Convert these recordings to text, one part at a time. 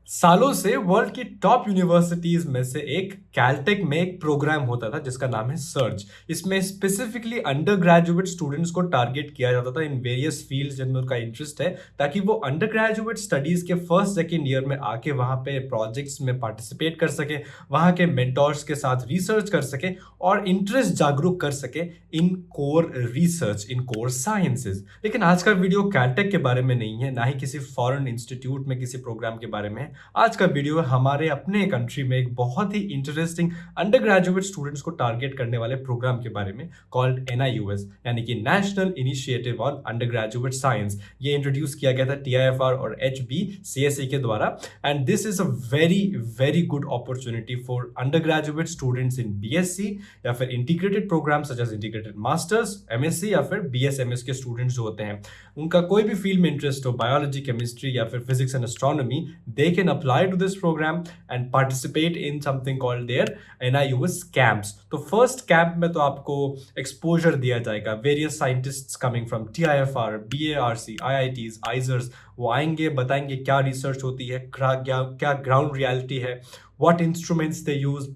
सालों से वर्ल्ड की टॉप यूनिवर्सिटीज में से एक कैलटेक में एक प्रोग्राम होता था जिसका नाम है सर्च। इसमें स्पेसिफिकली अंडर ग्रेजुएट स्टूडेंट्स को टारगेट किया जाता था इन वेरियस फील्ड्स जिनमें उनका इंटरेस्ट है, ताकि वो अंडर ग्रेजुएट स्टडीज के फर्स्ट सेकेंड ईयर में आके वहां पे प्रोजेक्ट्स में पार्टिसिपेट कर सके, वहां के मेंटोर्स के साथ रिसर्च कर सके और इंटरेस्ट जागरूक कर सके इन कोर रिसर्च, इन कोर साइंसेज। लेकिन आज का वीडियो कैलटेक के बारे में नहीं है, ना ही किसी फॉरेन इंस्टीट्यूट में किसी प्रोग्राम के बारे में है। आज का वीडियो हमारे अपने कंट्री में एक बहुत ही इंटरेस्टिंग अंडर ग्रेजुएट स्टूडेंट्स को टारगेट करने वाले प्रोग्राम के बारे में, कॉल्ड NIUS, यानी कि national initiative on undergraduate science. ये इंट्रोड्यूस किया गया था TIFR और HBCSE के द्वारा, and this is a very very good opportunity for undergraduate students in BSc या फिर integrated programme such as integrated masters, MSc या फिर BSMS के स्टूडेंट्स जो होते हैं, उनका कोई भी फील्ड में इंटरेस्ट हो, बायोलॉजी, केमिस्ट्री या फिर physics and astronomy, they can apply to this program and participate in something called their NIUS camps. तो फर्स्ट कैंप में तो आपको एक्सपोजर दिया जाएगा, various scientists coming from TIFR, BARC, IITs, IISERs, वो आएंगे, बताएंगे क्या रिसर्च होती है, क्या ग्राउंड रियलिटी है, what instruments they use,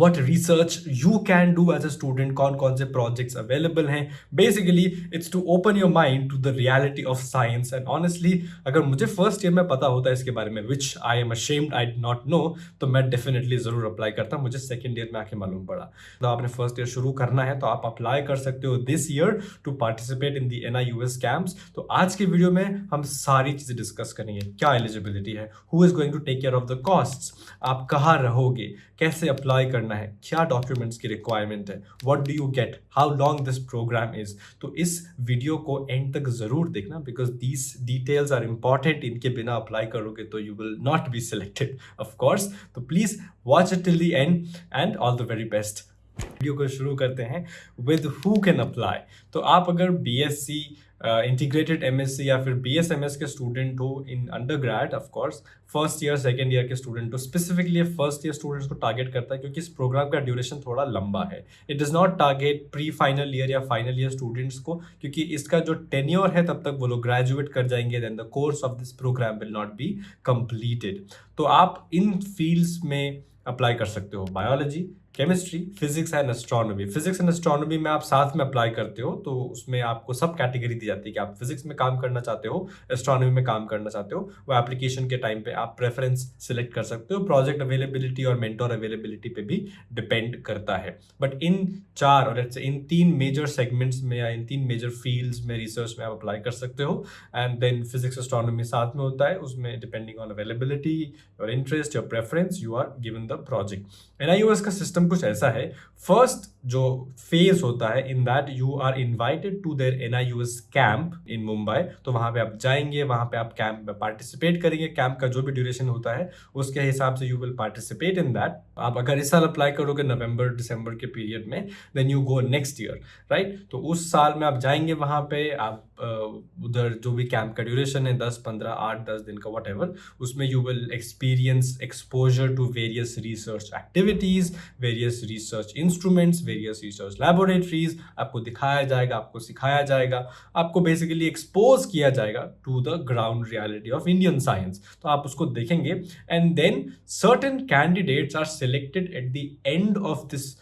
what research you can do as a student, कौन से projects available हैं। Basically it's to open your mind to the reality of science, and honestly अगर मुझे फर्स्ट ईयर में पता होता है इसके बारे में, which I am ashamed I did not know, तो मैं definitely ज़रूर अप्लाई करता। मुझे सेकेंड ईयर में आके मालूम पड़ा। तो आपने फर्स्ट ईयर शुरू करना है तो आप अप्लाई कर सकते हो this year to participate in the NIUS camps. तो आज के वीडियो में हम सारी चीज़ें डिस्कस करेंगे। क्या एलिजिबिलिटी है, who is going to take care of the costs, आप कहाँ रहोगे, कैसे अप्लाई करना है, क्या डॉक्यूमेंट्स की रिक्वायरमेंट है, what do you get, how long this program is. तो इस वीडियो को एंड तक जरूर देखना, because these details are important. इनके बिना अप्लाई करोगे तो you will not be selected of course. तो please watch it till the end and all the very best. Video को शुरू करते हैं विद हु कैन अप्लाई। तो आप अगर BSc, इंटीग्रेटेड MSc या फिर BSMS के स्टूडेंट हो in under grade, of course first year second year के स्टूडेंट हो, स्पेसिफिकली फर्स्ट ईयर स्टूडेंट्स को टारगेट करता है क्योंकि इस प्रोग्राम का ड्यूरेशन थोड़ा लंबा है। It does not target pre final year या फाइनल ईयर स्टूडेंट्स को, क्योंकि इसका जो टेन्योर है तब तक वो लोग ग्रेजुएट कर जाएंगे, then the course of this programme will not be completed. तो आप इन फील्ड्स में अप्लाई कर सकते हो, biology, chemistry, physics and astronomy. Physics and astronomy में आप साथ में अप्लाई करते हो तो उसमें आपको सब कैटेगरी दी जाती है कि आप फिजिक्स में काम करना चाहते हो, एस्ट्रोनॉमी में काम करना चाहते हो। वो एप्लीकेशन के टाइम पे आप प्रेफरेंस सिलेक्ट कर सकते हो। प्रोजेक्ट अवेलेबिलिटी और मेंटोर अवेलेबिलिटी पे भी डिपेंड करता है। बट इन चार और इन तीन मेजर सेगमेंट्स में या इन तीन मेजर फील्ड्स में रिसर्च में आप अप्लाई कर सकते हो। एंड देन फिजिक्स एस्ट्रोनॉमी साथ में होता है, उसमें depending on availability, your interest, your preference, you are given the project. NIUS का सिस्टम कुछ ऐसा है, फर्स्ट जो फेज होता है, in that you are invited to their NIUS camp in Mumbai. तो वहां पे आप जाएंगे, वहां पे आप कैंप में पार्टिसिपेट करेंगे। कैंप का जो भी ड्यूरेशन होता है उसके हिसाब से you will participate in that. आप अगर इस साल अप्लाई करोगे नवंबर दिसंबर के पीरियड में, then you go next year, right. तो उस साल में आप जाएंगे वहां पे, आप उधर जो भी कैंप का ड्यूरेशन है 10 15 8 10 दिन का वट एवर, उसमें you will experience exposure to various research activities, various research instruments, various research laboratories. आपको दिखाया जाएगा, आपको सिखाया जाएगा, आपको बेसिकली एक्सपोज किया जाएगा to the ground reality of Indian science. तो आप उसको देखेंगे and then certain candidates are selected at the end of this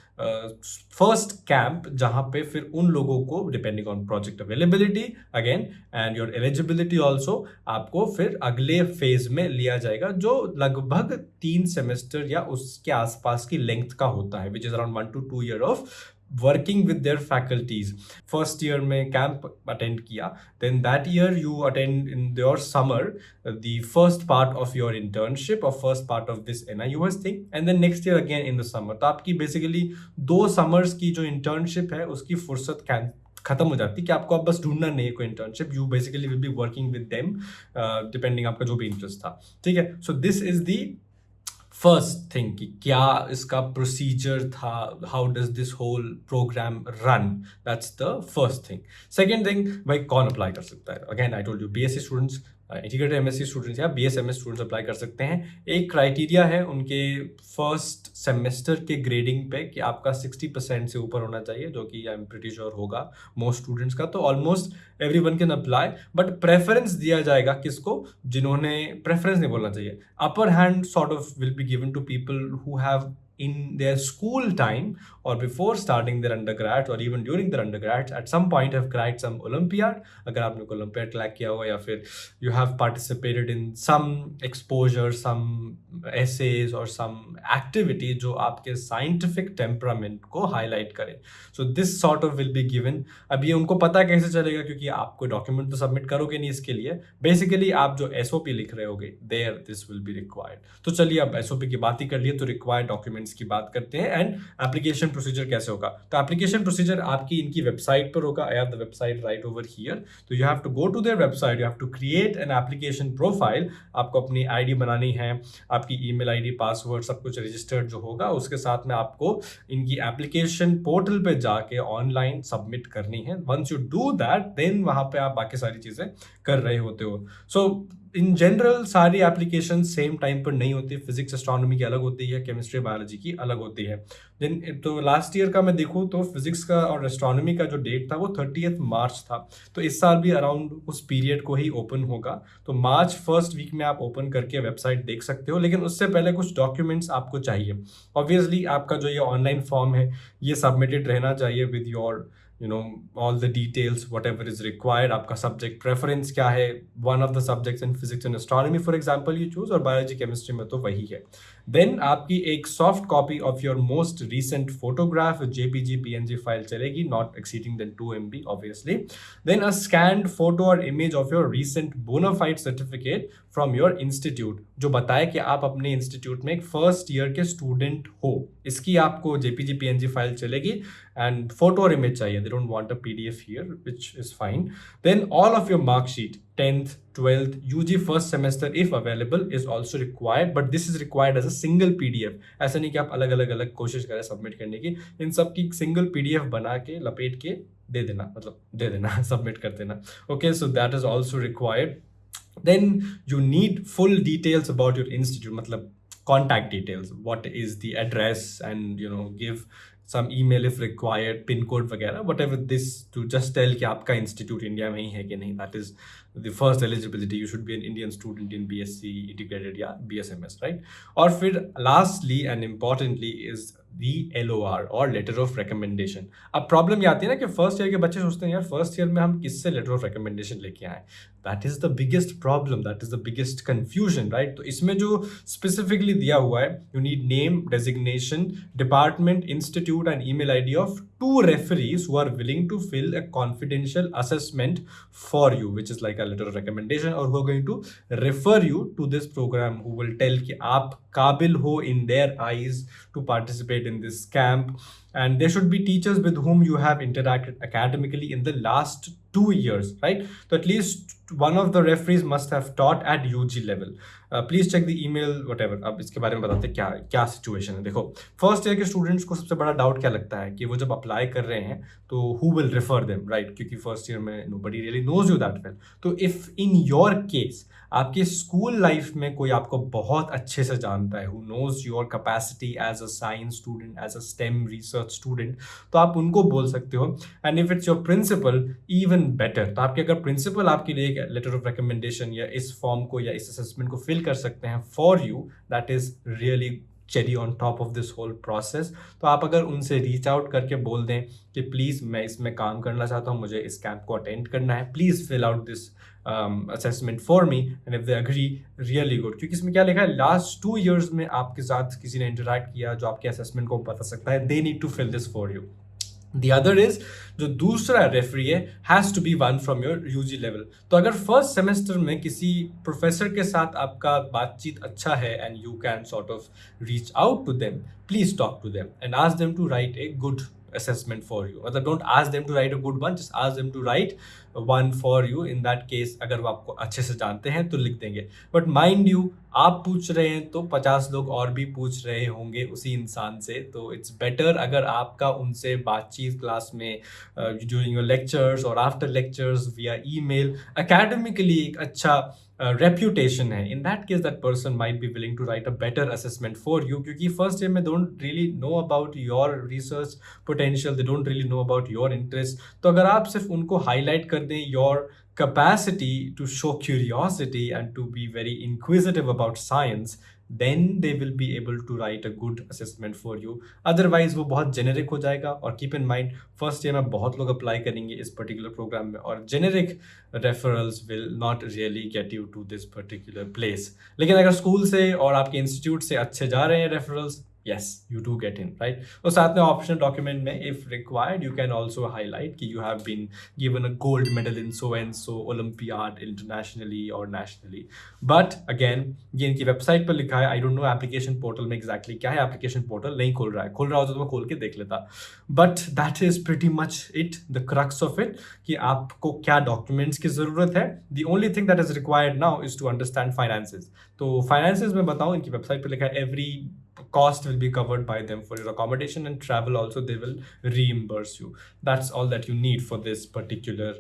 first camp, जहां पे फिर उन लोगों को depending on project availability again and your eligibility also, आपको फिर अगले फेज में लिया जाएगा जो लगभग 3 सेमेस्टर या उसके आसपास की लेंथ का होता है, which is around 1 to 2 year of working with their faculties. First year में कैंप अटेंड किया, then that year you attend in your summer the first part of your internship और first part of this NIUS thing, and then next year again in the summer. तो आपकी basically 2 summers की जो internship है उसकी फुर्सत खत्म हो जाती है कि आपको अब बस ढूंढना नहीं है कोई internship, you basically will be working with them depending आपका जो भी इंटरेस्ट था, ठीक है। So this is the first thing कि क्या इसका प्रोसीजर था, how does this whole programme run, that's the first thing. Second thing, भाई कौन अप्लाई कर सकता है। Again I told you BSc students, integrated MSc students या बीएसएमएस स्टूडेंट्स अप्लाई कर सकते हैं। एक क्राइटेरिया है उनके फर्स्ट सेमेस्टर के ग्रेडिंग पे कि आपका 60% से ऊपर होना चाहिए, जो कि आई एम प्रीटी श्योर होगा मोस्ट स्टूडेंट्स का। तो almost everyone can apply, but preference दिया जाएगा किसको, जिन्होंने, प्रेफरेंस नहीं बोलना चाहिए, upper hand sort of will be given to people who have in their school time or before starting their undergrads or even during their undergrads at some point have cracked some Olympiad. अगर आपने कोई Olympiad crack किया होगा या फिर you have participated in some exposure, some essays or some activity जो आपके scientific temperament को highlight करे. So this sort of will be given. अब ये उनको पता कैसे चलेगा, क्योंकि आप कोई डॉक्यूमेंट तो सबमिट करोगे नहीं इसके लिए, बेसिकली आप जो SOP लिख रहे होगे there this will be required. तो चलिए अब SOP की बात ही कर लिए, तो रिक्वायर्ड डॉक्यूमेंट्स की बात करते हैं एंड एप्लीकेशन प्रोसीजर कैसे होगा। तो एप्लीकेशन प्रोसीजर आपकी इनकी वेबसाइट पर होगा। I have the website right over here. तो you have to go to their website, you have to create an application profile. आपको अपनी आईडी बनानी है, आपकी ईमेल आईडी, पासवर्ड, सब कुछ रजिस्टर्ड जो होगा, उसके साथ में आपको इनकी एप्लीकेशन पोर्टल पे जाके ऑनलाइन सबमिट करनी है। Once you do that then वहां पे आप बाकी सारी चीजें कर रहे होते हो। सो इन जनरल सारी एप्लीकेशन सेम टाइम पर नहीं होती। फिजिक्स एस्ट्रोनॉमी की अलग होती है, केमिस्ट्री बायोलॉजी की अलग होती है। देन तो लास्ट ईयर का मैं देखूँ तो फिजिक्स का और एस्ट्रोनॉमी का जो डेट था वो 30 मार्च था। तो इस साल भी अराउंड उस पीरियड को ही ओपन होगा। तो मार्च फर्स्ट वीक में आप ओपन करके वेबसाइट देख सकते हो, लेकिन उससे पहले कुछ डॉक्यूमेंट्स आपको चाहिए। ऑब्वियसली आपका जो ये ऑनलाइन फॉर्म है ये सबमिटेड रहना चाहिए with your all the details, whatever is required. आपका सब्जेक्ट प्रेफरेंस क्या है, one of the subjects in physics and astronomy for example you choose, और बायोलॉजी केमिस्ट्री में तो वही है। देन आपकी एक soft copy of your most recent photograph JPG PNG file चलेगी, not exceeding than 2 MB obviously. Then a scanned photo और image of your recent bonafide certificate from your institute, जो बताए कि आप अपने इंस्टीट्यूट में एक फर्स्ट ईयर के स्टूडेंट हो। इसकी आपको JPG PNG फाइल चलेगी एंड फोटो और इमेज चाहिए। They don't want a PDF here, which is fine. Then all of your mark sheet, 10th, 12th, UG first semester if available is also required, but this is required as a single PDF. ऐसा नहीं कि आप अलग अलग कोशिश करें submit करने की, इन सब की सिंगल PDF बना के लपेट के दे देना, मतलब दे देना, सबमिट कर देना। Okay, so that is also required. Then you need full details about your institute, मतलब contact details, what is the address, and give some email if required, pin code वगैरह, whatever this, to just tell कि आपका institute India में ही है कि नहीं। that is the first eligibility. You should be an Indian student in BSc integrated या BSMS, right? और फिर lastly and importantly is the LOR और letter of recommendation. अब प्रॉब्लम ये आती है ना कि फर्स्ट ईयर के बच्चे सोचते हैं यार फर्स्ट ईयर में हम किससे लेटर ऑफ रिकमेंडेशन लेके आए। That is the biggest problem, that is the biggest confusion, right? तो इसमें जो स्पेसिफिकली दिया हुआ है, you need name, designation, department, institute and email ID of 2 referees who are willing to fill a confidential assessment for you, which is like a letter of recommendation, or who are going to refer you to this program, who will tell कि आप काबिल हो in their eyes to participate in this camp. And there should be teachers with whom you have interacted academically in the last 2 years, right? So at least one of the referees must have taught at UG level. Please check the email, whatever. अब इसके बारे में बताते हैं क्या situation है। देखो, first year के स्टूडेंट्स को सबसे बड़ा डाउट क्या लगता है कि वो जब अप्लाई कर रहे हैं तो who will refer them, right? क्योंकि फर्स्ट ईयर में nobody really knows you that well. तो if in your case आपके स्कूल लाइफ में कोई आपको बहुत अच्छे से जानता है, who knows your capacity as a science student, as a STEM research student, तो आप उनको बोल सकते हो। and if it's your principal, even better. तो आपके अगर प्रिंसिपल आपके लिए एक लेटर ऑफ रिकमेंडेशन या इस फॉर्म को या इस असेसमेंट को फिल कर सकते हैं for you, that is really cherry on top of this whole process. तो आप अगर उनसे रीच आउट करके बोल दें कि प्लीज़ मैं इसमें काम करना चाहता हूँ, मुझे इस कैंप को अटेंड करना है, please fill out this assessment for me, and if they agree, really good. क्योंकि इसमें क्या लिखा है, लास्ट 2 years में आपके साथ किसी ने इंटरेक्ट किया जो आपके असेसमेंट को बता सकता है, they need to fill this for you. The other is, जो दूसरा रेफरी है, has to be one from your UG level. तो अगर फर्स्ट सेमेस्टर में किसी प्रोफेसर के साथ आपका बातचीत अच्छा है and you can sort of reach out to them, please talk to them and ask them to write a good assessment for you. मतलब don't ask them to write a good one, just ask them to write one for you. In that case, अगर वो आपको अच्छे से जानते हैं तो लिख देंगे। But mind you, आप पूछ रहे हैं तो 50 लोग और भी पूछ रहे होंगे उसी इंसान से, तो इट्स बेटर अगर आपका उनसे बातचीत क्लास में, ड्यूरिंग योर लेक्चर्स और after lectures, via email, academically एक अच्छा रेप्यूटेशन है, in that case that person might be willing to write a better assessment for you, क्योंकि फर्स्ट ईयर में don't really know about your research potential, they don't really know about your interest. तो अगर आप सिर्फ उनको highlight कर दें your capacity to show curiosity and to be very inquisitive about science, then they will be able to write a good assessment for you. Otherwise वो बहुत generic हो जाएगा. और keep in mind first year में बहुत लोग apply करेंगे इस पर्टिकुलर प्रोग्राम में, और generic referrals will not really get you to this particular place. लेकिन अगर स्कूल से और आपके इंस्टीट्यूट से अच्छे जा रहे हैं referrals, yes, you do get in, right? और साथ में ऑप्शनल डॉक्यूमेंट में if required you can also highlight कि you have been given a gold medal in so and so Olympiad internationally or nationally. But again ये इनकी website पर लिखा है. I don't know application portal में exactly क्या है. एप्लीकेशन पोर्टल नहीं खोल रहा है, खोल रहा होता तो मैं खोल के देख लेता. But that is pretty much it, the crux of it, कि आपको क्या डॉक्यूमेंट्स की ज़रूरत है. The only thing that is required now is to understand finances. तो finances में बताऊँ, इनकी वेबसाइट पर लिखा है every cost will be covered by them for your accommodation and travel also they will reimburse you. That's all that you need for this particular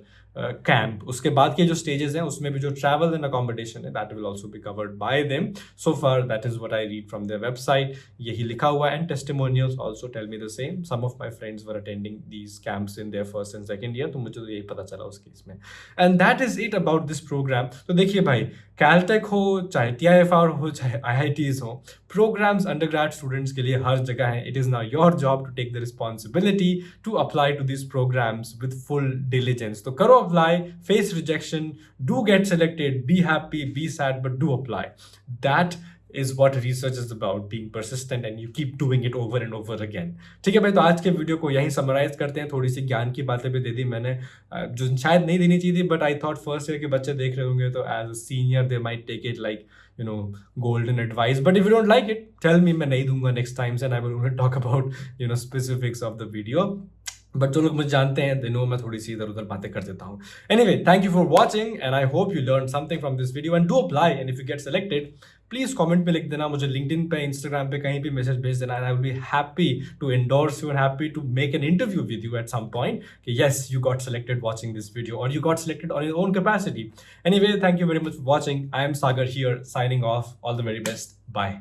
camp. उसके बाद के जो stages हैं उसमें भी जो travel and accommodation है that will also be covered by them. So far that is what I read from their website. यही लिखा हुआ है, and testimonials also tell me the same. Some of my friends were attending these camps in their first and second year, तो मुझे तो यही पता चला उस केस में. And that is it about this program. तो देखिए भाई, कैलटेक हो चाहे TIFR हो चाहे IITs हो, programs undergrad students के लिए हर जगह है. It is now your job to take the responsibility to apply to these programs with full diligence. तो करो apply, face rejection, do get selected, be happy, be sad, but do apply. That is what research is about, being persistent and you keep doing it over and over again. ठीक है भाई, तो आज के video को यहीं summarise करते हैं. थोड़ी सी ज्ञान की बातें भी दे दी मैंने, जो शायद नहीं देनी चाहिए थी, but I thought first year के बच्चे देख रहे होंगे तो as a senior they might take it like you know golden advice. But if you don't like it, tell me, मैं नहीं दूंगा next times and I will only talk about specifics of the video. But जो लोग मुझे जानते हैं, they know मैं थोड़ी सी इधर उधर बातें कर देता हूँ. Anyway, thank you for watching and I hope you learn something from this video and do apply. And if you get selected, please comment पे लिख देना, मुझे लिंक्डइन पे, इंस्टाग्राम पे, कहीं भी मैसेज भेज देना, and I will be happy to endorse you and happy to make an interview with you at some point कि yes you got selected watching this video और you got selected on your own capacity. Anyway, thank you very much for watching. I am Sagar here signing off. All the very best. Bye.